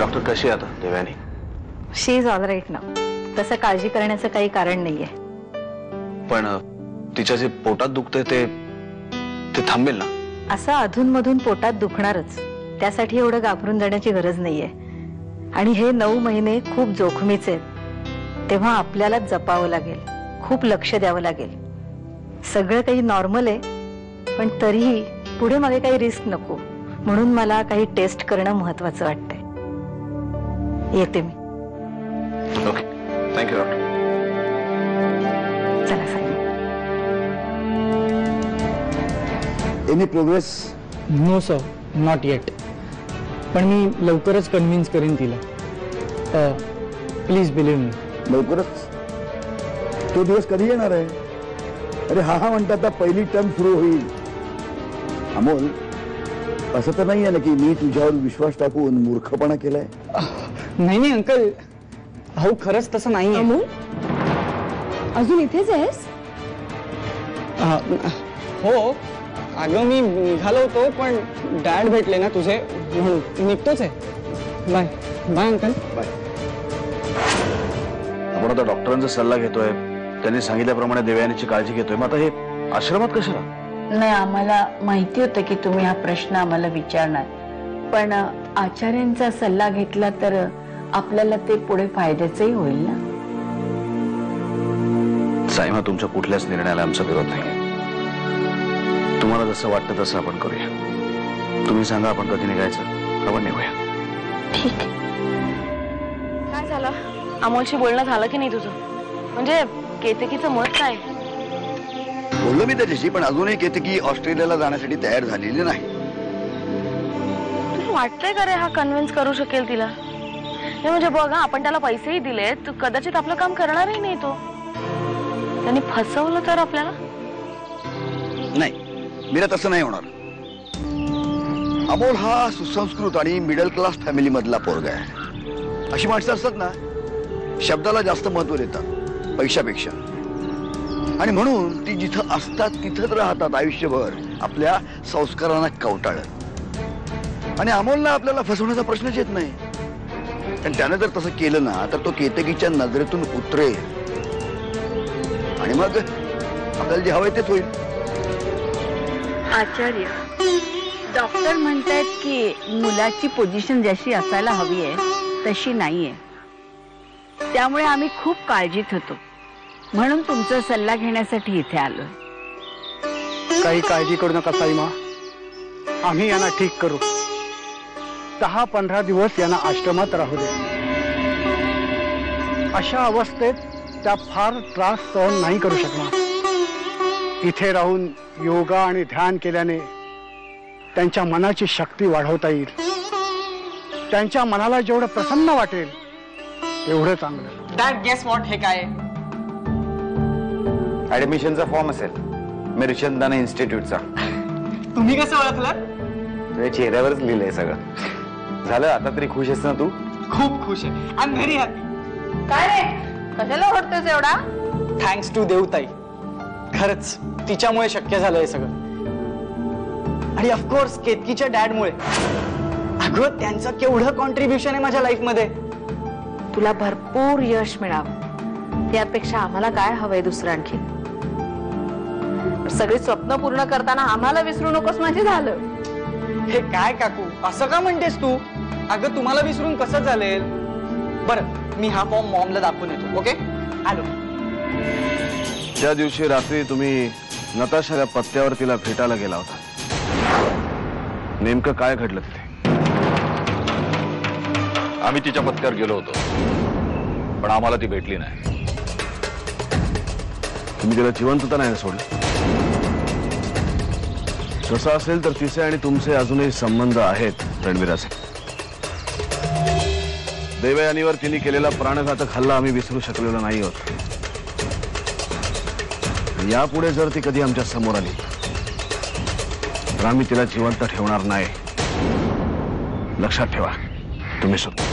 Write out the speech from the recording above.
Doctor कशी आहे आता देवयानी? शी इज ऑल राईट ना. तसं काळजी करण्याचं काही कारण नाहीये. पण तिच्या जे पोटात दुखते ते थांबेल ना? असं अधूनमधून पोटात दुखणारच. त्यासाठी एवढं घाबरून जाण्याची गरज नाहीये. आणि हे 9 महिने खूप जोखमीचे आहेत. तेव्हा आपल्याला जपावं लागेल, खूप लक्ष द्यावं लागेल. सगळं काही नॉर्मल आहे, पण तरीही पुढे मागे काही रिस्क नको, म्हणून मला काही टेस्ट करणं महत्वाचं वाटतंय. येते मी. Okay, thank you doctor. चला साहेब. Any progress? No sir, not yet. पण मी लवकरच कन्व्हिन्स करीन तिला. Please believe me. लवकरच? तो दिवस कधी येणार आहे? अरे हा म्हणतात आता पहिली टर्म सुरू होईल. अमोल, असं तर नाही आहे ना की मी तुझ्यावर विश्वास टाकून मूर्खपणा केलाय? नाही नाही अंकल, अहो खरंच तसं नाही. अमोल, अजून इथेच आहेस? हो, अगं मी निघालो होतो, पण डॅड भेटले ना तुझे, म्हणून निघतोच आहे. Bye bye uncle. बाय. आपण आता डॉक्टरांचा सल्ला घेतोय, त्यांनी सांगितल्याप्रमाणे देवयानीची काळजी घेतोय. मग आता हे आश्रमात कशाला? नाही, आम्हाला माहिती होतं की तुम्ही हा प्रश्न आम्हाला विचारणार, पण आचार्यांचा सल्ला घेतला तर आपल्याला ते पुढे फायद्याचंही होईल ना. साईमा, तुमच्या कुठल्याच निर्णयाला आमचा विरोध नाही. तुम्हाला जसं वाटतं तसं आपण करूया. तुम्ही सांगा आपण कधी निघायचं, आपण निघूया. ठीक आहे. काय झालं? अमोलशी बोलणं झालं की नाही तुझं? म्हणजे केतकीचं मत काय? बोललो मी त्याच्याशी, पण अजूनही केतकी ऑस्ट्रेलियाला जाण्यासाठी तयार झालेली नाही. तुला वाटतंय का रे हा कन्व्हिन्स करू शकेल तिला? हे म्हणजे बघ, आपण त्याला पैसेही दिले, तर कदाचित आपलं काम करणारही नाही तो. त्यांनी फसवलं तर आपल्याला? नाही, मीरा तसं नाही होणार. अमोल हा सुसंस्कृत आणि मिडल क्लास फॅमिली मधला पोरगा आहे. अशी माणसं असतात ना, शब्दाला जास्त महत्व देतात पैशापेक्षा. आणि म्हणून ती जिथं असतात तिथंच राहतात आयुष्यभर, आपल्या संस्कारांना कवटाळत. आणि अमोलला आपल्याला फसवण्याचा प्रश्नच येत नाही. आणि त्याने जर तसं केलं ना, तर तो केतकीच्या नजरेतून उतरेल आणि मग आपल्याला जे हवंय तेच होईल. आचार्य, डॉक्टर म्हणतायत की मुलाची पोझिशन जशी असायला हवी आहे तशी नाहीये. त्यामुळे आम्ही खूप काळजीत होतो, म्हणून तुमचा सल्ला घेण्यासाठी इथे आलोय. काही काळजी करू नका साईमा, आम्ही यांना ठीक करू. 10-15 दिवस यांना आश्रमात राहू दे. अशा अवस्थेत त्या फार त्रास सहन नाही करू शकणार. इथे राहून योगा आणि ध्यान केल्याने त्यांच्या मनाची शक्ती वाढवता येईल. त्यांच्या मनाला जेवढं प्रसन्न वाटेल तेवढं चांगलं. Dad, guess what? हे काय? ऍडमिशनचा फॉर्म असेल, मिरचंदाना इन्स्टिट्यूटचा. तुम्ही कसं ओळखलं? तुझ्या चेहऱ्यावरच लिहिलंय सगळं. झालं, आता तरी खुश आहेस ना तू? खूप खुश आहे. I am very happy. काय रे, कशाला ओढतोस एवढा? Thanks to Devtai. खरंच तिच्यामुळे शक्य झालं हे सगळं. आणि ऑफकोर्स केतकीच्या डॅडमुळे. अगं त्यांचं केवढं कॉन्ट्रीब्युशन आहे माझ्या लाईफ मध्ये. तुला भरपूर यश मिळावं, यापेक्षा आम्हाला काय हवंय दुसरं आणखी? सगळी स्वप्न पूर्ण करताना आम्हाला विसरू नकोस म्हणजे झालं. हे काय काकू, असं का म्हणतेस तू? अगं तुम्हाला विसरून कसं चालेल? बरं, मी हा फॉर्म मॉमला दाखवून येतो. ओके, आलो. त्या दिवशी रात्री तुम्ही नताशाच्या पत्त्यावर तिला भेटायला गेला होता. नेमकं काय घडलं तिथे? आम्ही तिच्या पत्त्यावर गेलो होतो, पण आम्हाला ती भेटली नाही. तुम्ही तिला जिवंत तर नाही सोडलं? तसं असेल तर तिचे आणि तुमचे अजूनही संबंध आहेत रणवीराचे. देवयानीवर तिने केलेला प्राणघातक हल्ला आम्ही विसरू शकलेलो नाही आहोत. यापुढे जर ती कधी आमच्या समोर आली तर आम्ही तिला जिवंत ठेवणार नाही. लक्षात ठेवा तुम्ही सुद्धा.